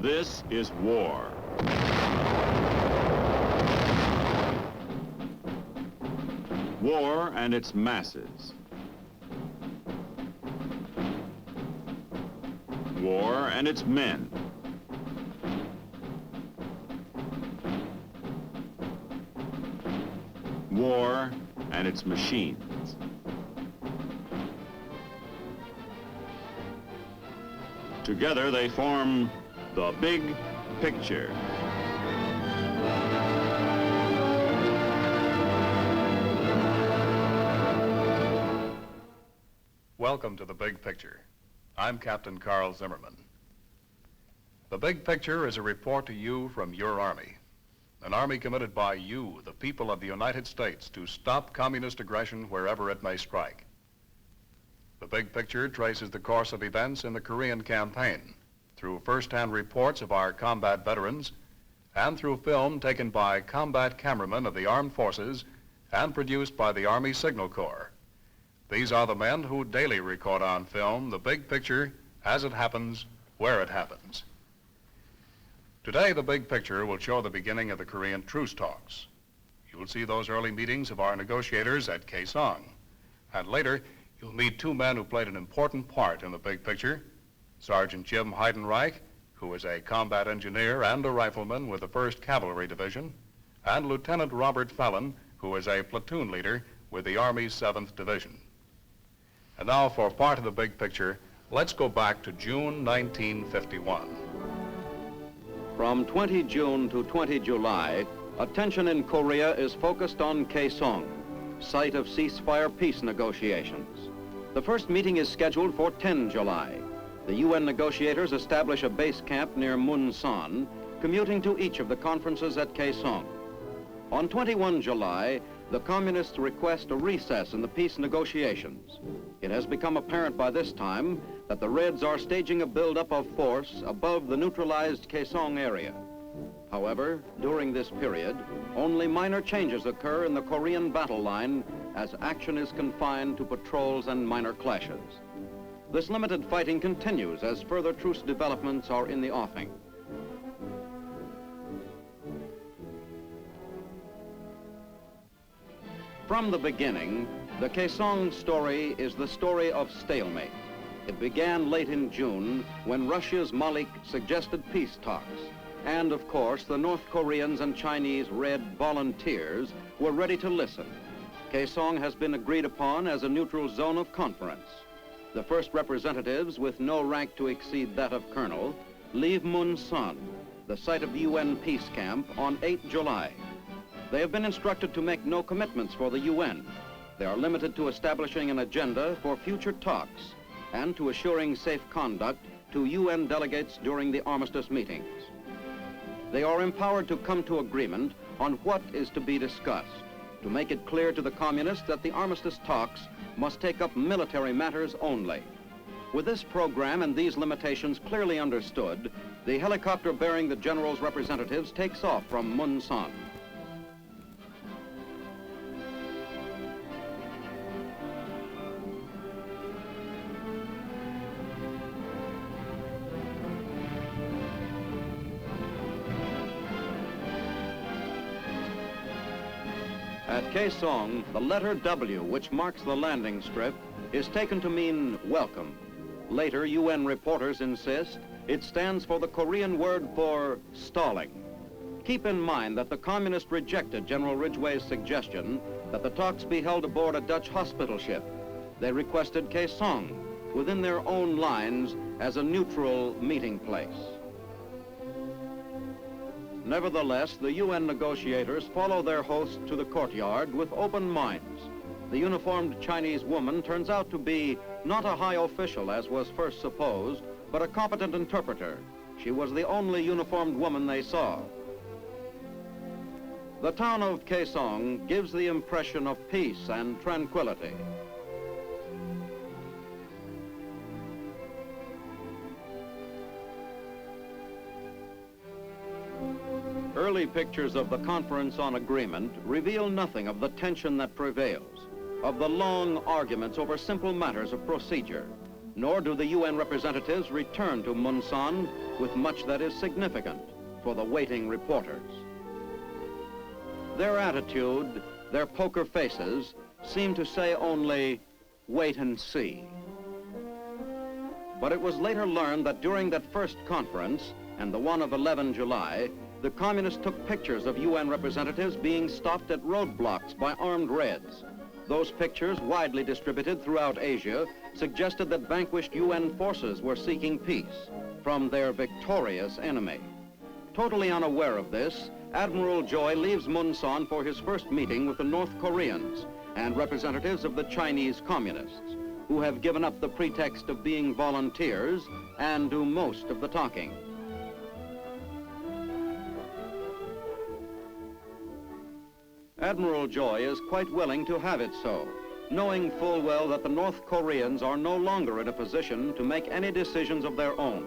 This is war. War and its masses. War and its men. War and its machines. Together they form the big picture. Welcome to The Big Picture. I'm Captain Carl Zimmerman. The Big Picture is a report to you from your Army. An Army committed by you, the people of the United States, to stop communist aggression wherever it may strike. The Big Picture traces the course of events in the Korean campaign through first-hand reports of our combat veterans and through film taken by combat cameramen of the armed forces and produced by the Army Signal Corps. These are the men who daily record on film the big picture as it happens, where it happens. Today, the big picture will show the beginning of the Korean truce talks. You'll see those early meetings of our negotiators at Kaesong. And later, you'll meet two men who played an important part in the big picture, Sergeant Jim Heidenreith, who is a combat engineer and a rifleman with the 1st Cavalry Division, and Lieutenant Robert Fallon, who is a platoon leader with the Army's 7th Division. And now, for part of the big picture, let's go back to June 1951. From 20 June to 20 July, attention in Korea is focused on Kaesong, site of ceasefire peace negotiations. The first meeting is scheduled for 10 July. The UN negotiators establish a base camp near Munsan, commuting to each of the conferences at Kaesong. On 21 July, the Communists request a recess in the peace negotiations. It has become apparent by this time that the Reds are staging a buildup of force above the neutralized Kaesong area. However, during this period, only minor changes occur in the Korean battle line as action is confined to patrols and minor clashes. This limited fighting continues as further truce developments are in the offing. From the beginning, the Kaesong story is the story of stalemate. It began late in June when Russia's Malik suggested peace talks. And of course, the North Koreans and Chinese Red volunteers were ready to listen. Kaesong has been agreed upon as a neutral zone of conference. The first representatives, with no rank to exceed that of colonel, leave Munsan, the site of the UN peace camp, on 8 July. They have been instructed to make no commitments for the UN. They are limited to establishing an agenda for future talks and to assuring safe conduct to UN delegates during the armistice meetings. They are empowered to come to agreement on what is to be discussed, to make it clear to the communists that the armistice talks must take up military matters only. With this program and these limitations clearly understood, the helicopter bearing the general's representatives takes off from Munsan. At Kaesong, the letter W, which marks the landing strip, is taken to mean welcome. Later, UN reporters insist it stands for the Korean word for stalling. Keep in mind that the communists rejected General Ridgway's suggestion that the talks be held aboard a Dutch hospital ship. They requested Kaesong, within their own lines, as a neutral meeting place. Nevertheless, the UN negotiators follow their host to the courtyard with open minds. The uniformed Chinese woman turns out to be not a high official, as was first supposed, but a competent interpreter. She was the only uniformed woman they saw. The town of Kaesong gives the impression of peace and tranquility. Early pictures of the Conference on Agreement reveal nothing of the tension that prevails, of the long arguments over simple matters of procedure. nor do the UN representatives return to Munsan with much that is significant for the waiting reporters. Their attitude, their poker faces, seem to say only, wait and see. But it was later learned that during that first conference, and the one of 11 July, the communists took pictures of UN representatives being stopped at roadblocks by armed Reds. Those pictures, widely distributed throughout Asia, suggested that vanquished UN forces were seeking peace from their victorious enemy. Totally unaware of this, Admiral Joy leaves Munsan for his first meeting with the North Koreans and representatives of the Chinese communists, who have given up the pretext of being volunteers and do most of the talking. Admiral Joy is quite willing to have it so, knowing full well that the North Koreans are no longer in a position to make any decisions of their own.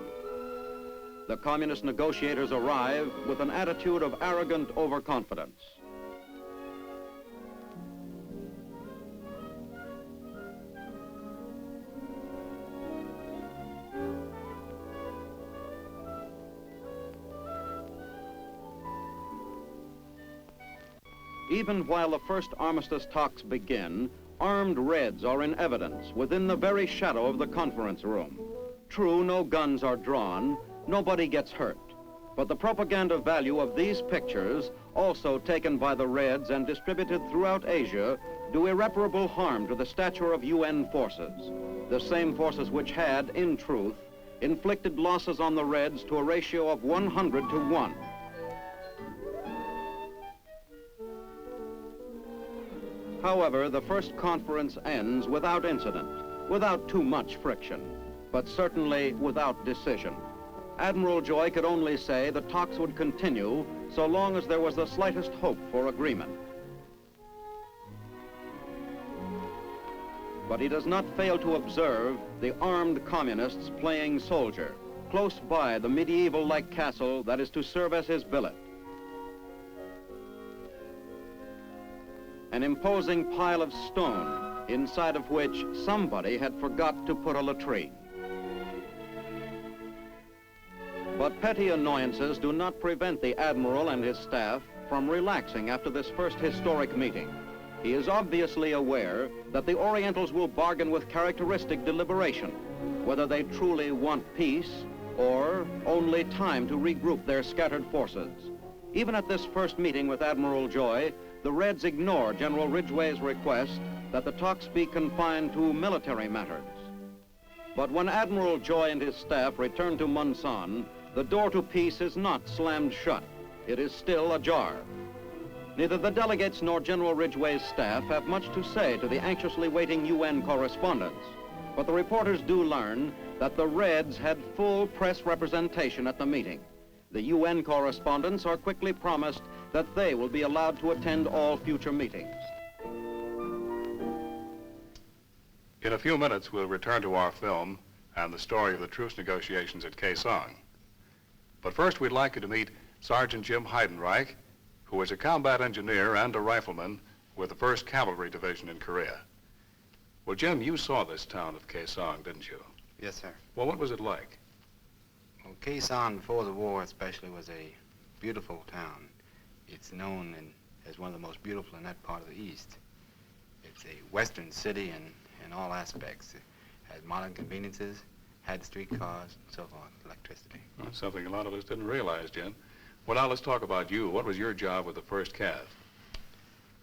The communist negotiators arrive with an attitude of arrogant overconfidence. Even while the first armistice talks begin, armed Reds are in evidence within the very shadow of the conference room. True, no guns are drawn, nobody gets hurt. But the propaganda value of these pictures, also taken by the Reds and distributed throughout Asia, do irreparable harm to the stature of UN forces. The same forces which had, in truth, inflicted losses on the Reds to a ratio of 100 to 1. However, the first conference ends without incident, without too much friction, but certainly without decision. Admiral Joy could only say the talks would continue so long as there was the slightest hope for agreement. But he does not fail to observe the armed communists playing soldier, close by the medieval-like castle that is to serve as his billet. An imposing pile of stone, inside of which somebody had forgot to put a latrine. But petty annoyances do not prevent the Admiral and his staff from relaxing after this first historic meeting. He is obviously aware that the Orientals will bargain with characteristic deliberation, whether they truly want peace or only time to regroup their scattered forces. Even at this first meeting with Admiral Joy, the Reds ignore General Ridgway's request that the talks be confined to military matters. But when Admiral Joy and his staff return to Munsan, the door to peace is not slammed shut. It is still ajar. Neither the delegates nor General Ridgway's staff have much to say to the anxiously waiting UN correspondents. But the reporters do learn that the Reds had full press representation at the meeting. The UN correspondents are quickly promised that they will be allowed to attend all future meetings. In a few minutes, we'll return to our film and the story of the truce negotiations at Kaesong. But first, we'd like you to meet Sergeant Jim Heidenreith, who is a combat engineer and a rifleman with the 1st Cavalry Division in Korea. Well, Jim, you saw this town of Kaesong, didn't you? Yes, sir. Well, what was it like? Well, Kaesong, before the war especially, was a beautiful town. It's known as one of the most beautiful in that part of the East. It's a western city in all aspects. It has modern conveniences, had streetcars, and so forth, electricity. Well, something a lot of us didn't realize, Jim. Well, now let's talk about you. What was your job with the 1st Cav?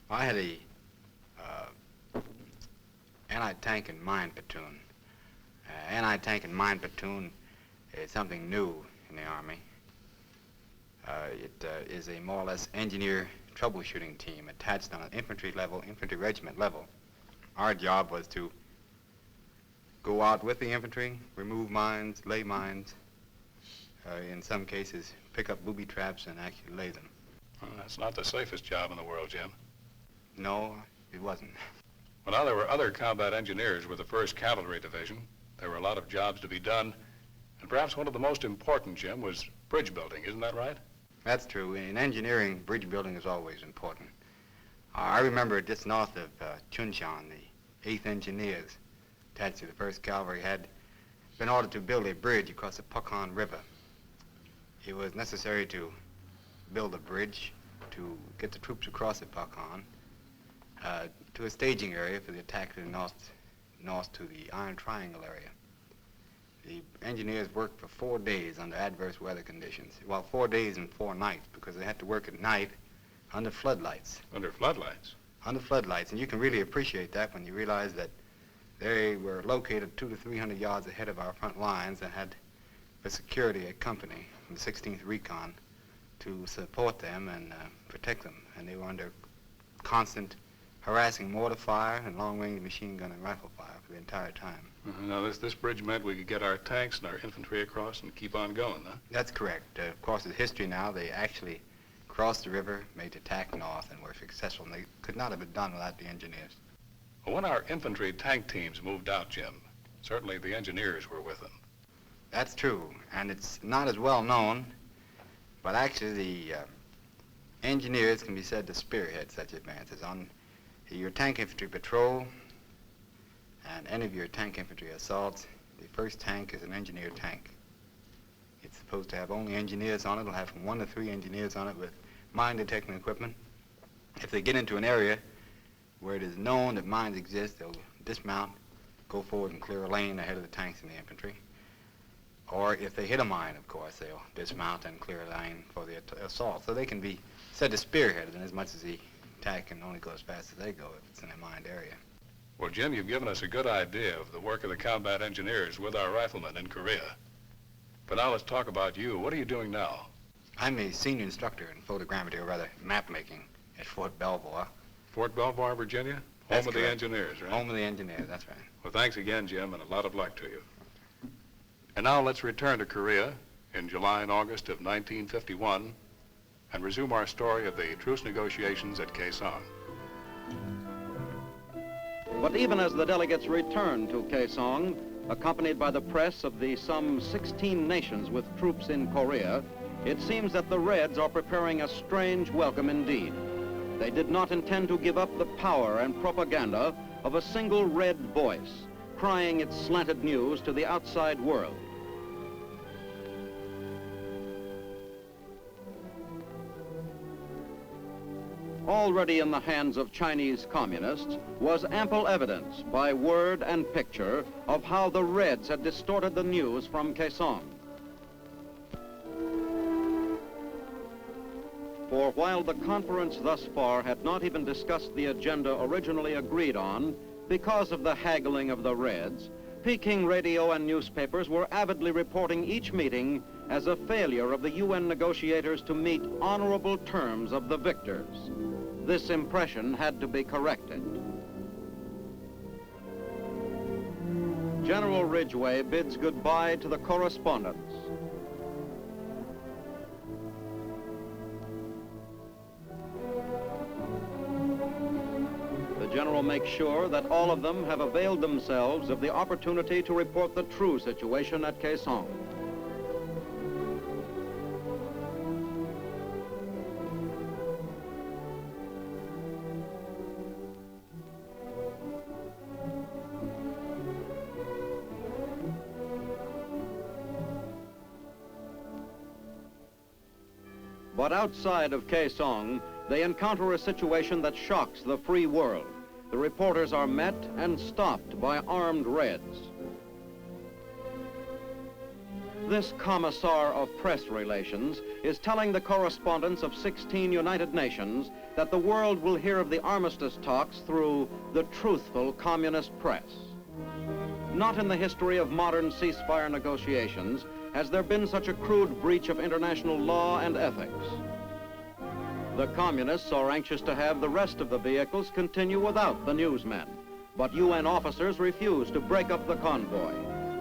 I had a anti-tank and mine platoon. Anti-tank and mine platoon is something new in the Army. It is a more or less engineer troubleshooting team attached on an infantry level, infantry regiment level. Our job was to go out with the infantry, remove mines, lay mines, in some cases pick up booby traps and actually lay them. Well, that's not the safest job in the world, Jim. No, it wasn't. Well, now there were other combat engineers with the 1st Cavalry Division. There were a lot of jobs to be done, and perhaps one of the most important, Jim, was bridge building. Isn't that right? That's true. In engineering, bridge building is always important. I remember just north of Chunshan, the 8th Engineers attached to the 1st Cavalry had been ordered to build a bridge across the Pucon River. It was necessary to build a bridge to get the troops across the Pucon to a staging area for the attack to the north to the Iron Triangle area. The engineers worked for 4 days under adverse weather conditions. Well, 4 days and 4 nights, because they had to work at night under floodlights. Under floodlights? Under floodlights, and you can really appreciate that when you realize that they were located 200 to 300 yards ahead of our front lines and had for security a company from the 16th Recon to support them and protect them. And they were under constant harassing mortar fire and long-range machine gun and rifle fire for the entire time. Now, this bridge meant we could get our tanks and our infantry across and keep on going, huh? That's correct. Of course, it's history now. They actually crossed the river, made the attack north, and were successful. And they could not have been done without the engineers. Well, when our infantry tank teams moved out, Jim, certainly the engineers were with them. That's true, and it's not as well known, but actually the engineers can be said to spearhead such advances. On your tank infantry patrol and any of your tank infantry assaults, the first tank is an engineer tank. It's supposed to have only engineers on it. It'll have from 1 to 3 engineers on it with mine detecting equipment. If they get into an area where it is known that mines exist, they'll dismount, go forward and clear a lane ahead of the tanks and the infantry. Or if they hit a mine, of course, they'll dismount and clear a lane for the assault. So they can be said to spearhead it in as much as the attack can only go as fast as they go if it's in a mined area. Well, Jim, you've given us a good idea of the work of the combat engineers with our riflemen in Korea. But now let's talk about you. What are you doing now? I'm a senior instructor in photogrammetry, or rather map making, at Fort Belvoir. Fort Belvoir, Virginia? Home That's of the correct. engineers, right? Home of the engineers, that's right. Well, thanks again, Jim, and a lot of luck to you. And now let's return to Korea in July and August of 1951 and resume our story of the truce negotiations at Kaesong. But even as the delegates returned to Kaesong, accompanied by the press of the some 16 nations with troops in Korea, it seems that the Reds are preparing a strange welcome indeed. They did not intend to give up the power and propaganda of a single red voice, crying its slanted news to the outside world. Already in the hands of Chinese communists was ample evidence by word and picture of how the Reds had distorted the news from Kaesong. For while the conference thus far had not even discussed the agenda originally agreed on because of the haggling of the Reds, Peking radio and newspapers were avidly reporting each meeting as a failure of the UN negotiators to meet honorable terms of the victors. This impression had to be corrected. General Ridgway bids goodbye to the correspondents. The general makes sure that all of them have availed themselves of the opportunity to report the true situation at Kaesong. But outside of Kaesong, they encounter a situation that shocks the free world. The reporters are met and stopped by armed Reds. This commissar of press relations is telling the correspondents of 16 United Nations that the world will hear of the armistice talks through the truthful communist press. Not in the history of modern ceasefire negotiations has there been such a crude breach of international law and ethics. The communists are anxious to have the rest of the vehicles continue without the newsmen, but UN officers refuse to break up the convoy.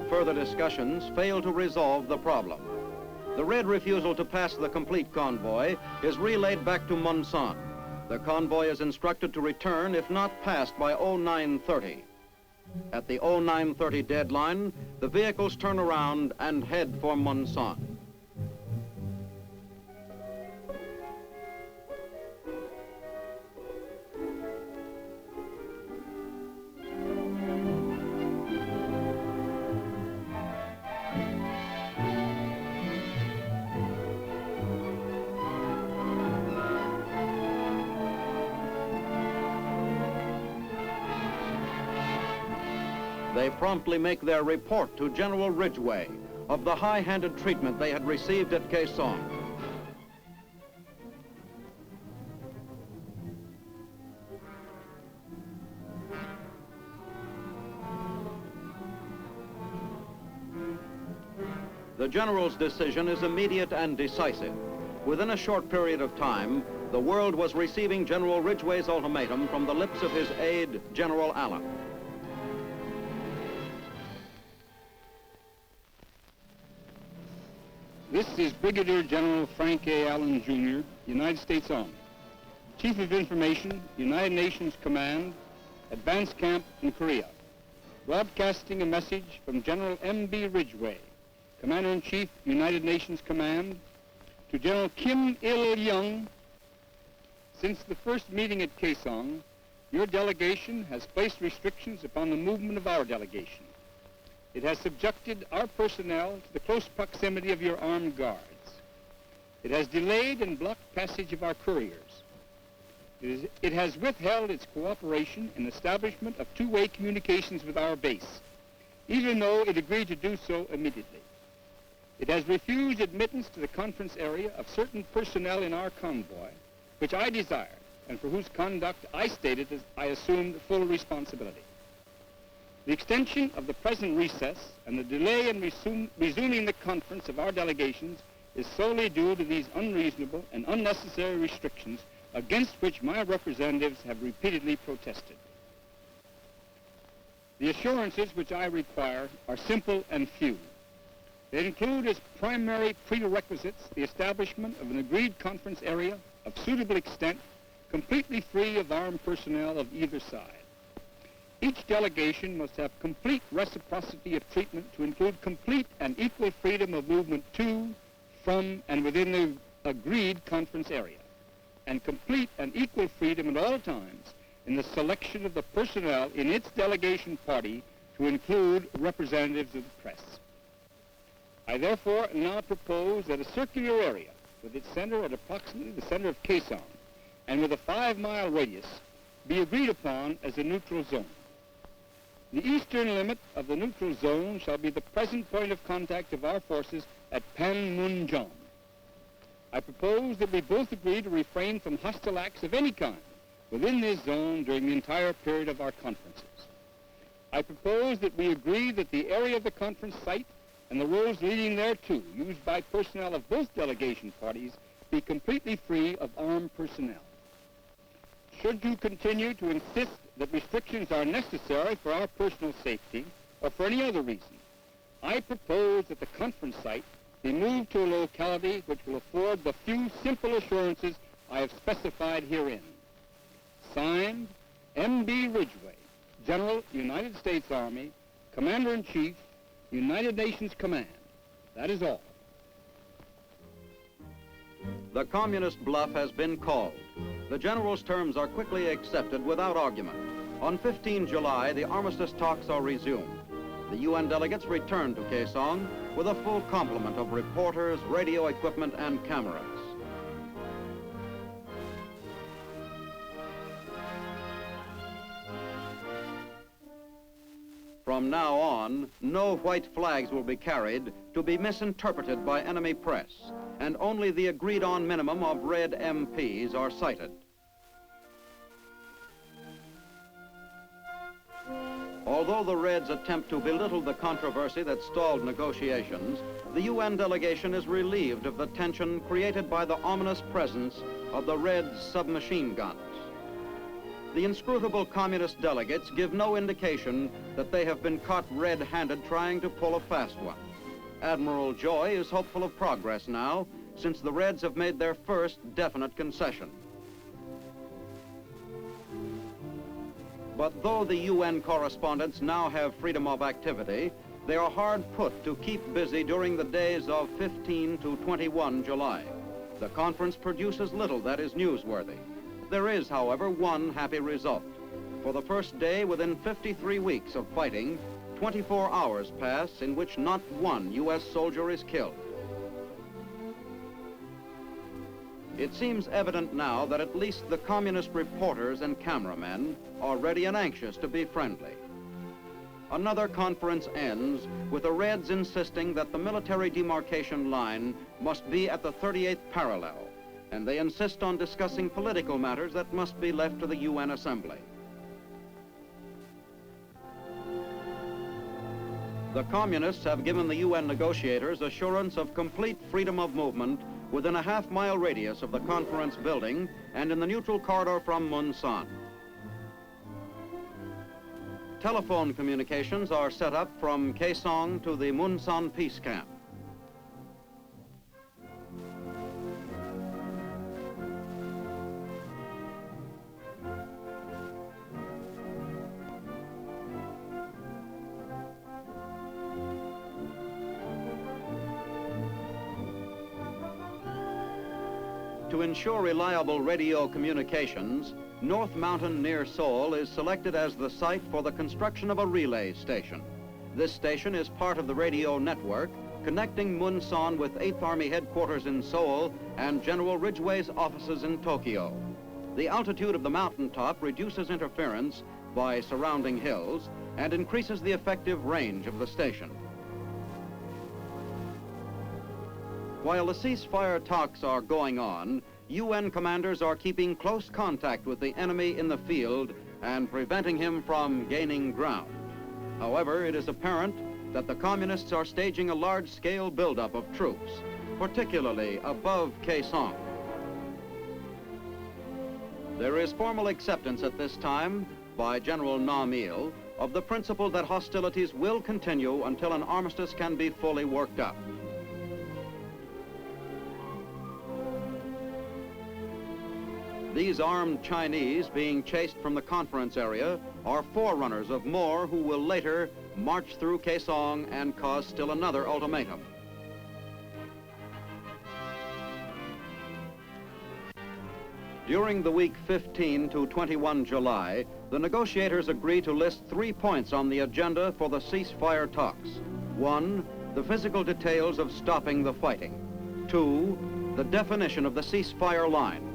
Further discussions fail to resolve the problem. The Red refusal to pass the complete convoy is relayed back to Munsan. The convoy is instructed to return if not passed by 0930. At the 0930 deadline, the vehicles turn around and head for Munsan. They promptly make their report to General Ridgway of the high-handed treatment they had received at Kaesong. The general's decision is immediate and decisive. Within a short period of time, the world was receiving General Ridgway's ultimatum from the lips of his aide, General Allen. This is Brigadier General Frank A. Allen, Jr., United States Army, Chief of Information, United Nations Command, Advanced Camp in Korea, broadcasting a message from General M.B. Ridgway, Commander-in-Chief, United Nations Command, to General Kim Il-young. Since the first meeting at Kaesong, your delegation has placed restrictions upon the movement of our delegation. It has subjected our personnel to the close proximity of your armed guards. It has delayed and blocked passage of our couriers. It has withheld its cooperation in establishment of two-way communications with our base, even though it agreed to do so immediately. It has refused admittance to the conference area of certain personnel in our convoy, which I desired, and for whose conduct I stated that I assumed full responsibility. The extension of the present recess and the delay in resuming the conference of our delegations is solely due to these unreasonable and unnecessary restrictions against which my representatives have repeatedly protested. The assurances which I require are simple and few. They include as primary prerequisites the establishment of an agreed conference area of suitable extent, completely free of armed personnel of either side. Each delegation must have complete reciprocity of treatment to include complete and equal freedom of movement to, from, and within the agreed conference area, and complete and equal freedom at all times in the selection of the personnel in its delegation party to include representatives of the press. I therefore now propose that a circular area with its center at approximately the center of Kaesong and with a 5-mile radius be agreed upon as a neutral zone. The eastern limit of the neutral zone shall be the present point of contact of our forces at Panmunjom. I propose that we both agree to refrain from hostile acts of any kind within this zone during the entire period of our conferences. I propose that we agree that the area of the conference site and the roads leading thereto, used by personnel of both delegation parties, be completely free of armed personnel. Should you continue to insist that restrictions are necessary for our personal safety or for any other reason, I propose that the conference site be moved to a locality which will afford the few simple assurances I have specified herein. Signed, M.B. Ridgway, General, United States Army, Commander-in-Chief, United Nations Command. That is all. The communist bluff has been called. The general's terms are quickly accepted without argument. On 15 July, the armistice talks are resumed. The UN delegates return to Kaesong with a full complement of reporters, radio equipment, and cameras. From now on, no white flags will be carried to be misinterpreted by enemy press, and only the agreed-on minimum of red MPs are cited. Although the Reds attempt to belittle the controversy that stalled negotiations, the UN delegation is relieved of the tension created by the ominous presence of the Reds' submachine guns. The inscrutable communist delegates give no indication that they have been caught red-handed trying to pull a fast one. Admiral Joy is hopeful of progress now, since the Reds have made their first definite concession. But though the UN correspondents now have freedom of activity, they are hard put to keep busy during the days of 15 to 21 July. The conference produces little that is newsworthy. There is, however, one happy result. For the first day within 53 weeks of fighting, 24 hours pass in which not one U.S. soldier is killed. It seems evident now that at least the communist reporters and cameramen are ready and anxious to be friendly. Another conference ends with the Reds insisting that the military demarcation line must be at the 38th parallel, and they insist on discussing political matters that must be left to the UN Assembly. The Communists have given the UN negotiators assurance of complete freedom of movement within a half-mile radius of the conference building and in the neutral corridor from Munsan. Telephone communications are set up from Kaesong to the Munsan peace camp. To ensure reliable radio communications, North Mountain near Seoul is selected as the site for the construction of a relay station. This station is part of the radio network connecting Munsan with 8th Army headquarters in Seoul and General Ridgway's offices in Tokyo. The altitude of the mountaintop reduces interference by surrounding hills and increases the effective range of the station. While the ceasefire talks are going on, UN commanders are keeping close contact with the enemy in the field and preventing him from gaining ground. However, it is apparent that the Communists are staging a large-scale buildup of troops, particularly above Kaesong. There is formal acceptance at this time by General Nam Il of the principle that hostilities will continue until an armistice can be fully worked up. These armed Chinese being chased from the conference area are forerunners of more who will later march through Kaesong and cause still another ultimatum. During the week 15 to 21 July, the negotiators agree to list 3 points on the agenda for the ceasefire talks. 1, the physical details of stopping the fighting. 2, the definition of the ceasefire line.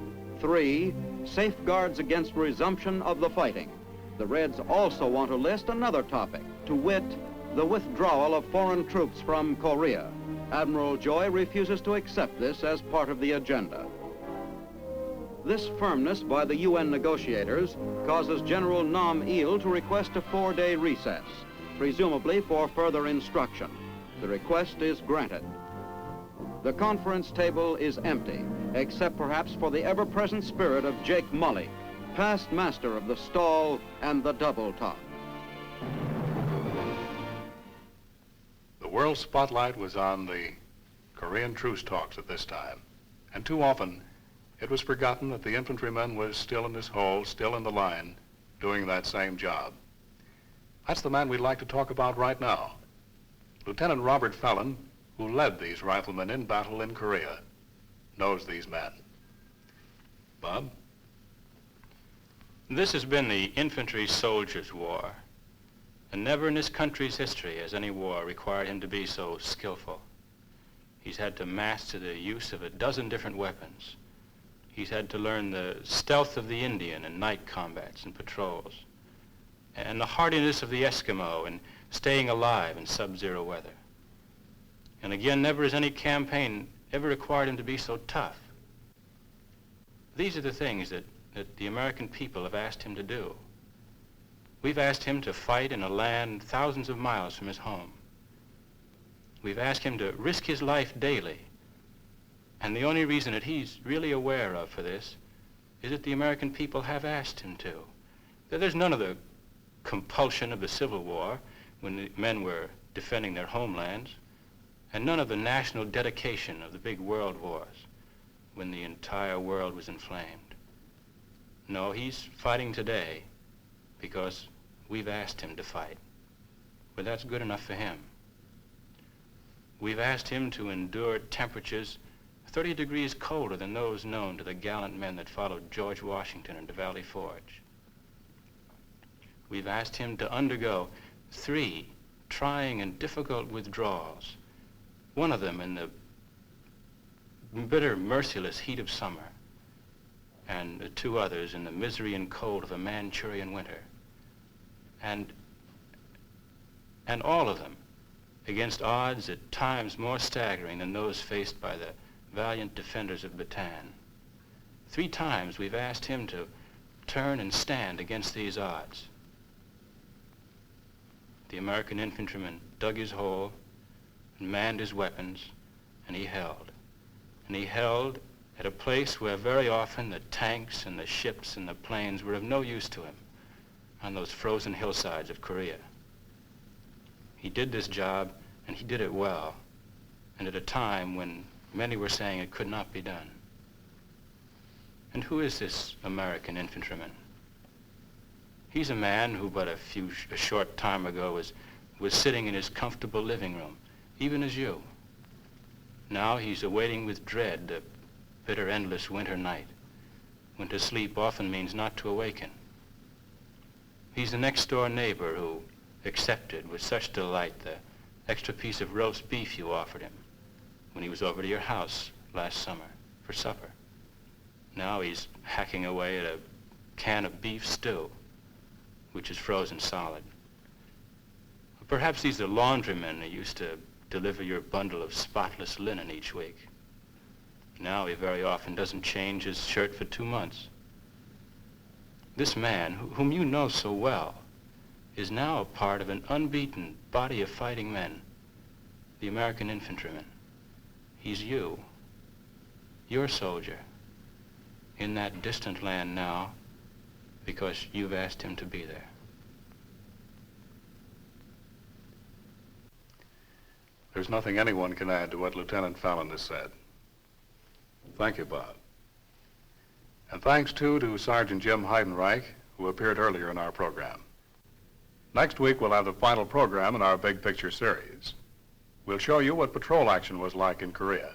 3, safeguards against resumption of the fighting. The Reds also want to list another topic, to wit, the withdrawal of foreign troops from Korea. Admiral Joy refuses to accept this as part of the agenda. This firmness by the UN negotiators causes General Nam Il to request a 4-day recess, presumably for further instruction. The request is granted. The conference table is empty, except perhaps for the ever-present spirit of Jake Mully, past master of the stall and the double top. The world spotlight was on the Korean truce talks at this time, and too often it was forgotten that the infantryman was still in his hole, still in the line, doing that same job. That's the man we'd like to talk about right now. Lieutenant Robert Fallon, who led these riflemen in battle in Korea, knows these men. Bob? This has been the infantry soldiers' war, and never in this country's history has any war required him to be so skillful. He's had to master the use of a dozen different weapons. He's had to learn the stealth of the Indian in night combats and patrols, and the hardiness of the Eskimo in staying alive in sub-zero weather. And again, never has any campaign ever required him to be so tough. These are the things that the American people have asked him to do. We've asked him to fight in a land thousands of miles from his home. We've asked him to risk his life daily. And the only reason that he's really aware of for this is that the American people have asked him to. That there's none of the compulsion of the Civil War when the men were defending their homelands, and none of the national dedication of the big world wars when the entire world was inflamed. No, he's fighting today because we've asked him to fight. But that's good enough for him. We've asked him to endure temperatures 30 degrees colder than those known to the gallant men that followed George Washington into Valley Forge. We've asked him to undergo 3 trying and difficult withdrawals, one of them in the bitter, merciless heat of summer, and the 2 others in the misery and cold of a Manchurian winter. And and all of them, against odds at times more staggering than those faced by the valiant defenders of Bataan. 3 times we've asked him to turn and stand against these odds. The American infantryman dug his hole and manned his weapons, and he held. And he held at a place where very often the tanks and the ships and the planes were of no use to him, on those frozen hillsides of Korea. He did this job, and he did it well, and at a time when many were saying it could not be done. And who is this American infantryman? He's a man who but a short time ago was sitting in his comfortable living room, even as you. Now he's awaiting with dread the bitter, endless winter night, when to sleep often means not to awaken. He's the next-door neighbor who accepted with such delight the extra piece of roast beef you offered him when he was over to your house last summer for supper. Now he's hacking away at a can of beef stew, which is frozen solid. Perhaps he's the laundryman who used to deliver your bundle of spotless linen each week. Now he very often doesn't change his shirt for 2 months. This man, whom you know so well, is now a part of an unbeaten body of fighting men, the American infantryman. He's you, your soldier, in that distant land now because you've asked him to be there. There's nothing anyone can add to what Lieutenant Fallon has said. Thank you, Bob. And thanks, too, to Sergeant Jim Heidenreich, who appeared earlier in our program. Next week, we'll have the final program in our Big Picture series. We'll show you what patrol action was like in Korea.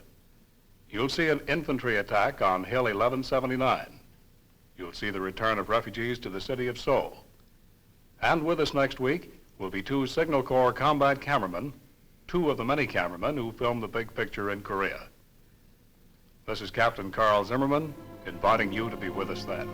You'll see an infantry attack on Hill 1179. You'll see the return of refugees to the city of Seoul. And with us next week will be 2 Signal Corps combat cameramen, 2 of the many cameramen who filmed the Big Picture in Korea. This is Captain Carl Zimmerman, inviting you to be with us then.